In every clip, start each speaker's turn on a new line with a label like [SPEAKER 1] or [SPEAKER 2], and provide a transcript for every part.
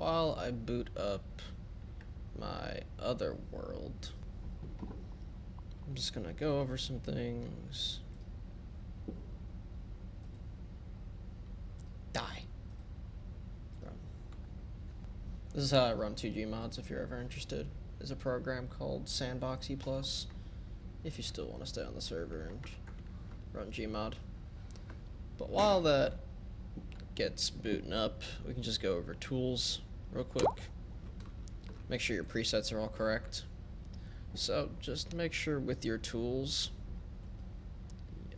[SPEAKER 1] while I boot up my other world, I'm just gonna go over some things. Die. Run. This is how I run 2G mods if you're ever interested. There's a program called Sandboxy Plus if you still want to stay on the server and run Gmod. But while that gets booting up, we can just go over tools real quick. Make sure your presets are all correct. So just make sure with your tools,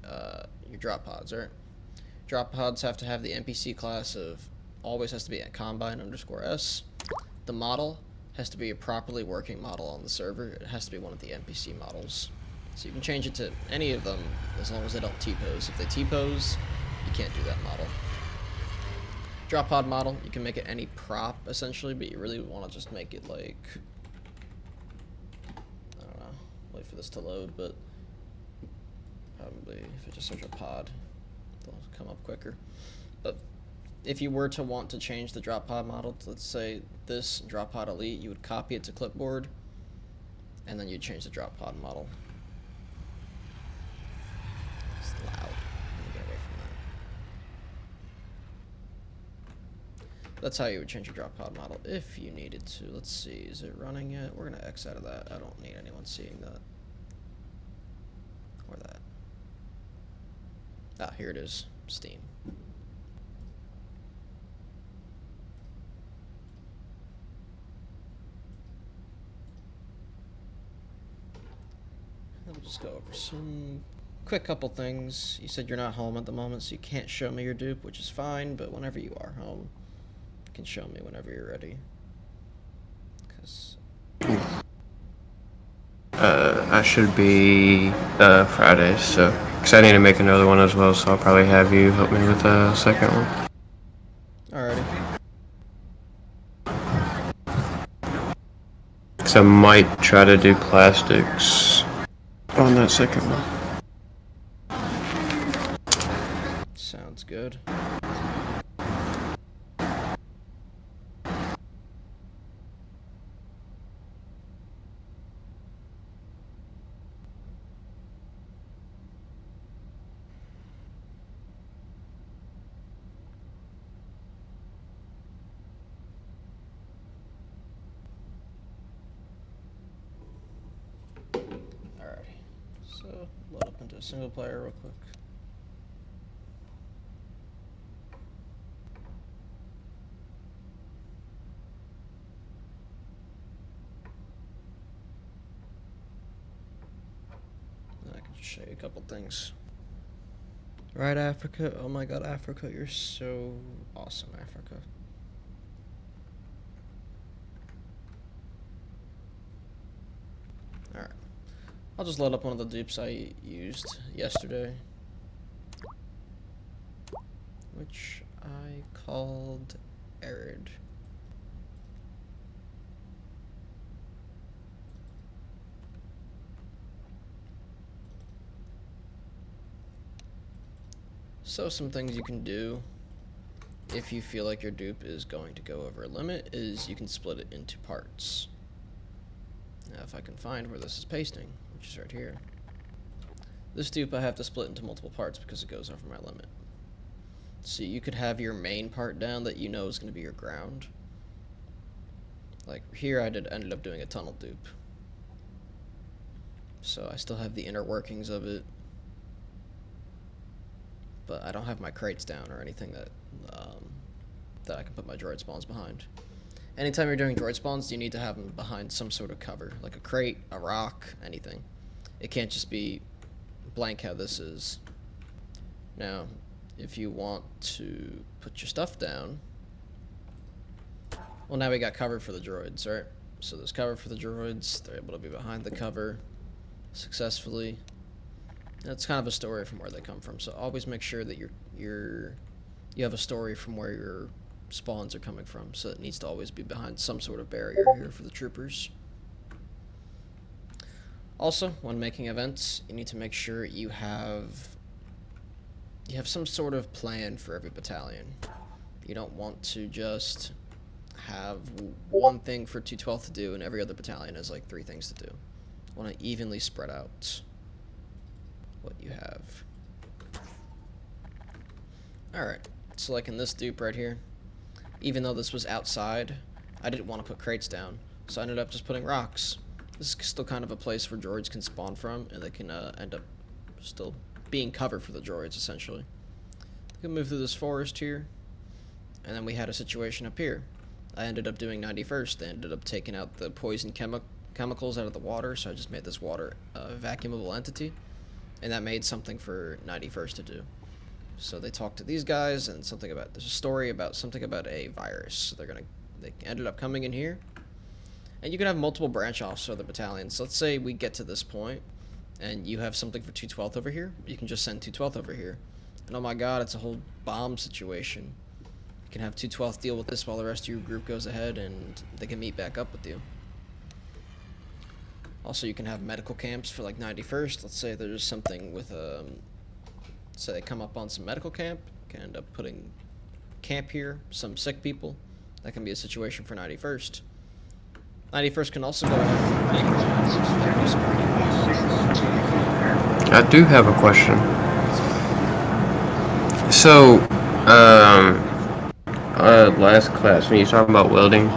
[SPEAKER 1] your drop pods, right? Drop pods have to have the NPC class of always has to be at Combine_S. The model has to be a properly working model on the server. It has to be one of the NPC models. So you can change it to any of them as long as they don't T-pose. If they T-pose, you can't do that model. Drop pod model, you can make it any prop essentially, but you really want to just make it like, I don't know, wait for this to load, but probably if I just search a pod, they'll come up quicker. But if you were to want to change the drop pod model to, let's say, this drop pod elite, you would copy it to clipboard, and then you'd change the drop pod model. It's loud. Let me get away from that. That's how you would change your drop pod model if you needed to. Let's see, is it running yet? We're gonna X out of that. I don't need anyone seeing that. Or that. Ah, here it is. Steam. Let me just go over some quick couple things. You said you're not home at the moment, so you can't show me your dupe, which is fine, but whenever you are home, you can show me whenever you're ready.
[SPEAKER 2] I should be Friday, so because I need to make another one as well, so I'll probably have you help me with the second one.
[SPEAKER 1] Alrighty.
[SPEAKER 2] Because I might try to do plastics on that second one.
[SPEAKER 1] Sounds good. Alrighty. So, load up into a single player real quick. I can just show you a couple things. Right, Africa? Oh my god, Africa, you're so awesome, Africa. Alright. I'll just load up one of the dupes I used yesterday, which I called Arid. So some things you can do if you feel like your dupe is going to go over a limit is you can split it into parts. Now if I can find where this is pasting, which is right here. This dupe I have to split into multiple parts because it goes over my limit. So you could have your main part down that you know is going to be your ground. Like here I ended up doing a tunnel dupe. So I still have the inner workings of it. But I don't have my crates down or anything that I can put my droid spawns behind. Anytime you're doing droid spawns, you need to have them behind some sort of cover, like a crate, a rock, anything. It can't just be blank how this is. Now, if you want to put your stuff down, well, now we got cover for the droids, right? So there's cover for the droids. They're able to be behind the cover successfully. That's kind of a story from where they come from. So always make sure that you have a story from where your spawns are coming from. So it needs to always be behind some sort of barrier here for the troopers. Also, when making events, you need to make sure you have some sort of plan for every battalion. You don't want to just have one thing for 212th to do, and every other battalion has like 3 things to do. I want to evenly spread out what you have. Alright, so like in this dupe right here, even though this was outside, I didn't want to put crates down, so I ended up just putting rocks. This is still kind of a place where droids can spawn from, and they can end up still being cover for the droids, essentially. They can move through this forest here, and then we had a situation up here. I ended up doing 91st. They ended up taking out the poison chemicals out of the water, so I just made this water a vacuumable entity, and that made something for 91st to do. So they talked to these guys, and there's a story about something about a virus. So they ended up coming in here, and you can have multiple branch offs of the battalions. So let's say we get to this point, and you have something for 212th over here. You can just send 212th over here, and oh my god, it's a whole bomb situation. You can have 212th deal with this while the rest of your group goes ahead, and they can meet back up with you. Also, you can have medical camps for like 91st. Let's say there's something with so they come up on some medical camp, can end up putting camp here, some sick people. That can be a situation for 91st. 91st can also go on.
[SPEAKER 2] I do have a question. So, last class when you were talking about welding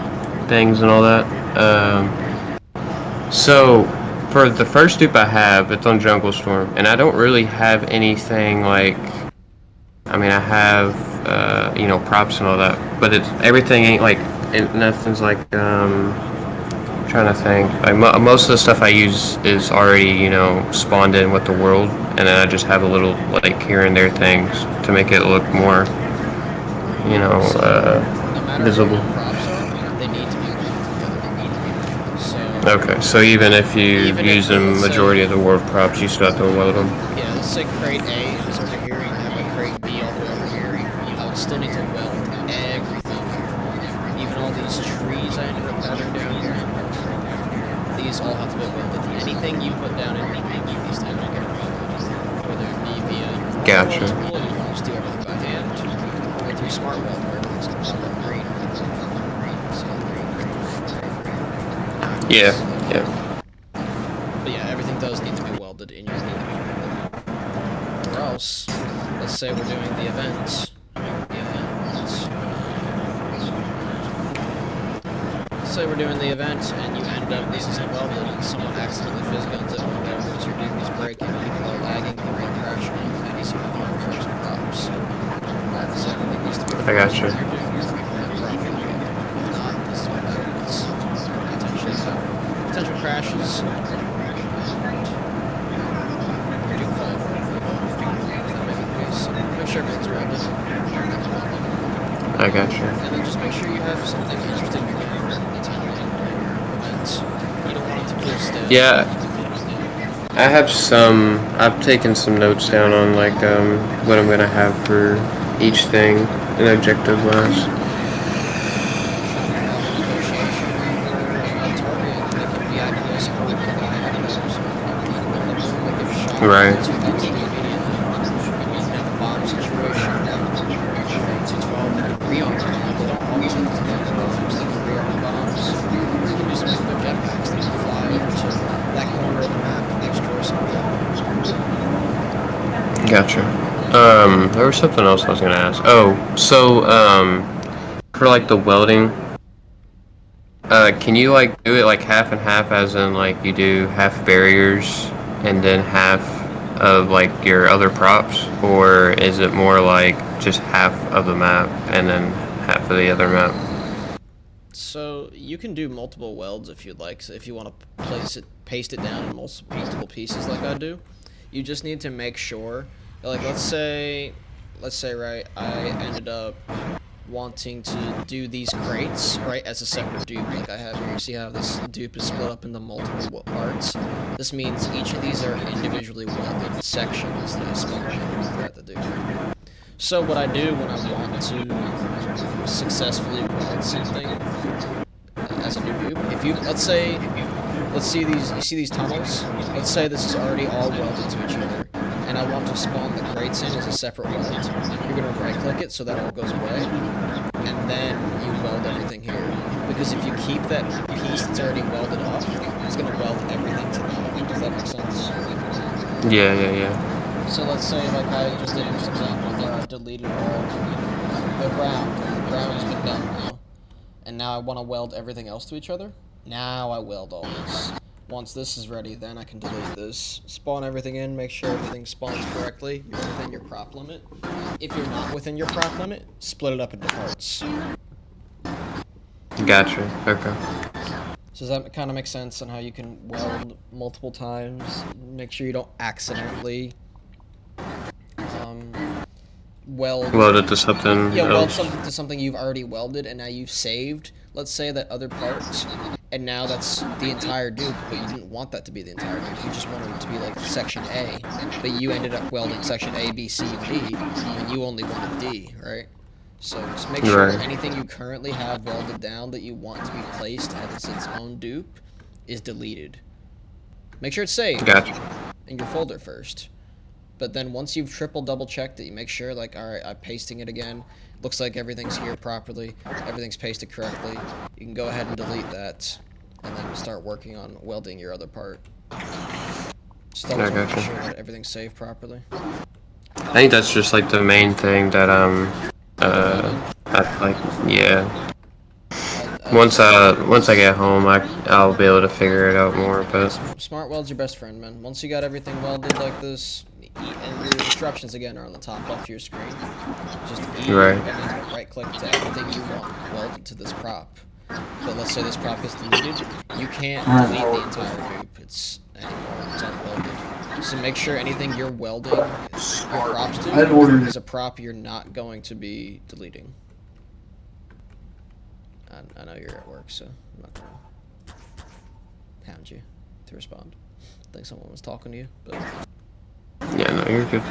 [SPEAKER 2] things and all that, so for the first dupe I have, it's on Jungle Storm, and I don't really have anything like, I mean, I have, props and all that, but everything ain't like, nothing's like, trying to think, like, most of the stuff I use is already, spawned in with the world, and then I just have a little, like, here and there things to make it look more, visible. Okay, so even if you use the majority of the world props, you still have to weld them?
[SPEAKER 1] Yeah, let's say crate A is over here, and you have like crate B all the way over here. I would still need to weld everything. Even all these trees I ended up having down here. These all have to be welded. Anything you put down in these have to get welded. Whether it be via your
[SPEAKER 2] Gotcha.
[SPEAKER 1] tool, or you can just do everything by hand, or through smart weld, where everything's going to pop up green.
[SPEAKER 2] Yeah.
[SPEAKER 1] But yeah, everything does need to be welded in your or else, let's say we're doing the event. Let's say we're doing the event and you end up, this isn't welded, and someone accidentally fizz guns it or whatever, because your dude is breaking, people are lagging, people are crashing, and he's going to first props. So everything needs to be
[SPEAKER 2] I got you.
[SPEAKER 1] Potential crashes. Make sure everything's welded.
[SPEAKER 2] I got you.
[SPEAKER 1] And then just make sure you have something interesting to do for the time events. You don't want it to feel still.
[SPEAKER 2] Yeah. I have I've taken some notes down on like what I'm gonna have for each thing in objective wise. Right. Gotcha. There was something else I was gonna ask. Oh, so for like the welding, can you like do it like half and half, as in like you do half barriers and then half of like your other props, or is it more like just half of the map and then half of the other map?
[SPEAKER 1] So you can do multiple welds if you'd like. So if you want to paste it down in multiple pieces like I do, you just need to make sure, like let's say right, I ended up wanting to do these crates, right, as a separate dupe like I have here. You see how this dupe is split up into multiple parts? This means each of these are individually welded sections that I spawn throughout the dupe. So what I do when I want to successfully weld something as a new dupe, let's see these tunnels? Let's say this is already all welded to each other, and I want to spawn the crates in as a separate weld. You're going to right click it so that all goes away, and then you weld everything here. Because if you keep that piece that's already welded off, it's going to weld everything together. Does that make sense?
[SPEAKER 2] Yeah.
[SPEAKER 1] So let's say, like I just did in this example, there I deleted all the ground. The ground has been done now. And now I want to weld everything else to each other. Now I weld all this. Once this is ready, then I can delete this. Spawn everything in, make sure everything spawns correctly. You're within your prop limit. If you're not within your prop limit, split it up into parts.
[SPEAKER 2] Gotcha. Okay.
[SPEAKER 1] So does that kind of make sense on how you can weld multiple times? Make sure you don't accidentally
[SPEAKER 2] Weld it to something
[SPEAKER 1] yeah, weld
[SPEAKER 2] else.
[SPEAKER 1] something to something you've already welded, and now you've saved, let's say, that other part, and now that's the entire dupe, but you didn't want that to be the entire dupe. You just wanted it to be like section A, but you ended up welding section A, B, C, and D, when you only wanted D, right? So just make sure anything you currently have welded down that you want to be placed as its own dupe is deleted. Make sure it's saved in your folder first. But then once you've double checked it, you make sure, like, alright, I'm pasting it again. Looks like everything's here properly. Everything's pasted correctly. You can go ahead and delete that. And then start working on welding your other part. Just double make sure that everything's saved properly.
[SPEAKER 2] I think that's just, like, the main thing that, yeah. Once I get home, I'll be able to figure it out more, but...
[SPEAKER 1] Smart weld's your best friend, man. Once you got everything welded like this, and your instructions again are on the top left of your screen. Just E and right click to everything you want welded to this prop. But let's say this prop is deleted, you can't delete the entire dupe. It's unwelded. So make sure anything you're welding your props to is a prop you're not going to be deleting. I know you're at work, so I'm not gonna hound you to respond. I think someone was talking to you, but...
[SPEAKER 2] Yeah, no, you're good.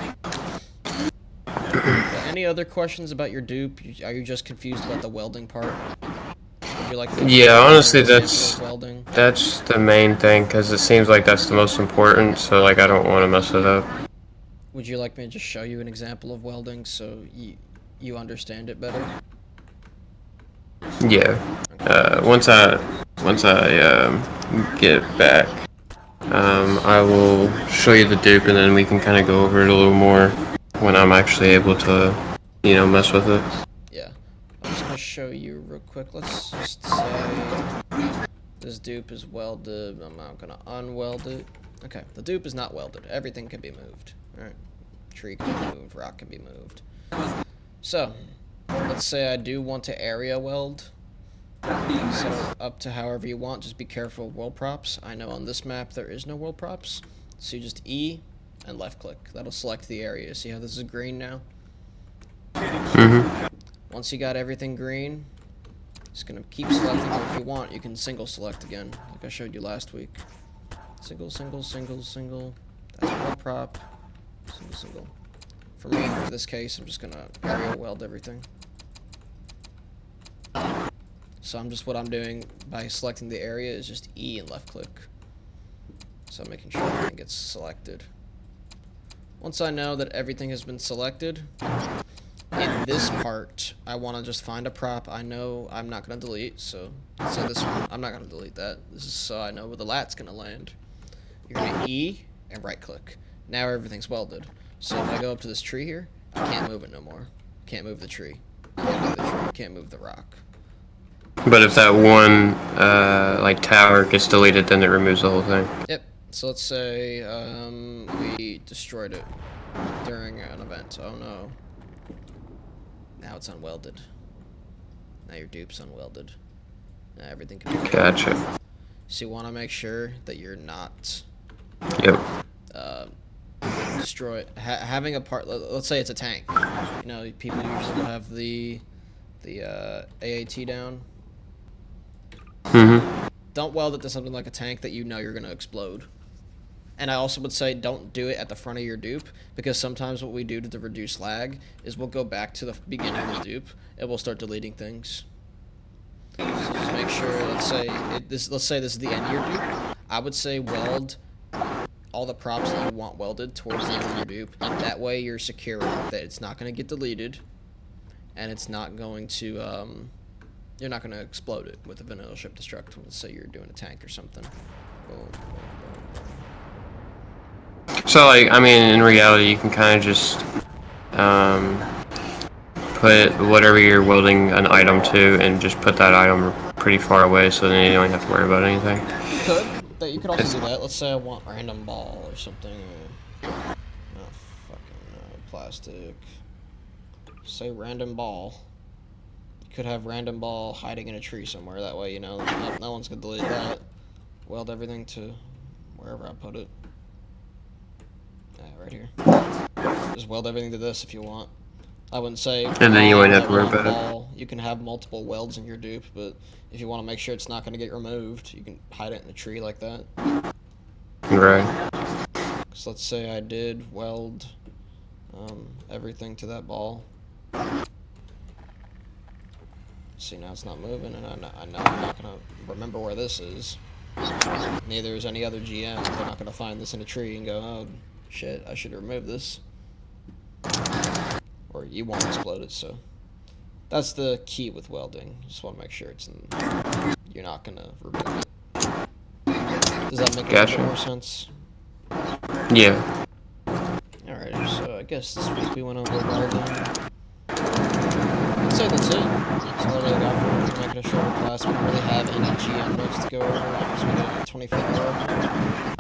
[SPEAKER 1] Any other questions about your dupe? Are you just confused about the welding part? Would you like
[SPEAKER 2] honestly, that's the main thing, because it seems like that's the most important, so, like, I don't want to mess it up.
[SPEAKER 1] Would you like me to just show you an example of welding so you understand it better?
[SPEAKER 2] Yeah. Once I get back, I will show you the dupe, and then we can kind of go over it a little more when I'm actually able to, mess with it.
[SPEAKER 1] Yeah. I'm just gonna show you real quick. Let's just say this dupe is welded. I'm not gonna unweld it. Okay, the dupe is not welded. Everything can be moved. Alright. Tree can be moved, rock can be moved. So, let's say I do want to area weld. Set it up to however you want. Just be careful of world props. I know on this map there is no world props. So you just E and left click. That'll select the area. See how this is green now? Once you got everything green, just gonna keep selecting, or if you want, you can single select again, like I showed you last week. Single, single, single, single. That's world prop. Single, single. For me, for this case, I'm just gonna area weld everything. So what I'm doing by selecting the area is just E and left click. So I'm making sure everything gets selected. Once I know that everything has been selected, in this part, I want to just find a prop I know I'm not going to delete. So this one, I'm not going to delete that. This is so I know where the lat's going to land. You're going to E and right click. Now everything's welded. So if I go up to this tree here, I can't move it no more. Can't move the tree. Can't move the tree. Can't move the rock.
[SPEAKER 2] But if that one, tower gets deleted, then it removes the whole thing.
[SPEAKER 1] Yep. So let's say, we destroyed it during an event. Oh no. Now it's unwelded. Now your dupe's unwelded. Now everything can be...
[SPEAKER 2] Gotcha.
[SPEAKER 1] So you want to make sure that you're not...
[SPEAKER 2] Yep.
[SPEAKER 1] Having a part... Let's say it's a tank. You know, people usually have the AAT down. Don't weld it to something like a tank that you know you're going to explode. And I also would say don't do it at the front of your dupe, because sometimes what we do to reduce lag is we'll go back to the beginning of the dupe and we'll start deleting things. So just make sure, let's say this is the end of your dupe. I would say weld all the props that you want welded towards the end of your dupe. That way you're secure that it's not going to get deleted. and it's not going to you're not going to explode it with a vanilla ship destruct. Let's say you're doing a tank or something. Boom, boom, boom, boom.
[SPEAKER 2] So, like, I mean, in reality, you can kind of just put whatever you're welding an item to and just put that item pretty far away so then you don't have to worry about anything.
[SPEAKER 1] You could also do that. Let's say I want random ball or something. Plastic. Say random ball. You could have random ball hiding in a tree somewhere. That way, you know, no one's gonna delete that. Weld everything to wherever I put it. Right here. Just weld everything to this if you want. I wouldn't say.
[SPEAKER 2] And then you wouldn't have to worry about it.
[SPEAKER 1] You can have multiple welds in your dupe, but if you want to make sure it's not going to get removed, you can hide it in a tree like that.
[SPEAKER 2] Right.
[SPEAKER 1] So let's say I did weld everything to that ball. See, now it's not moving, and I know I'm not going to remember where this is. Neither is any other GM. They're not going to find this in a tree and go, oh, shit, I should remove this. Or you won't explode it, so that's the key with welding. Just want to make sure you're not gonna remove it. Does that make a little bit more sense?
[SPEAKER 2] Yeah.
[SPEAKER 1] Alright, so I guess this week we went over welding. I'd say that's it. That's all I really got for making a shorter class. We don't really have any GM notes to go over because we did a 25th hour.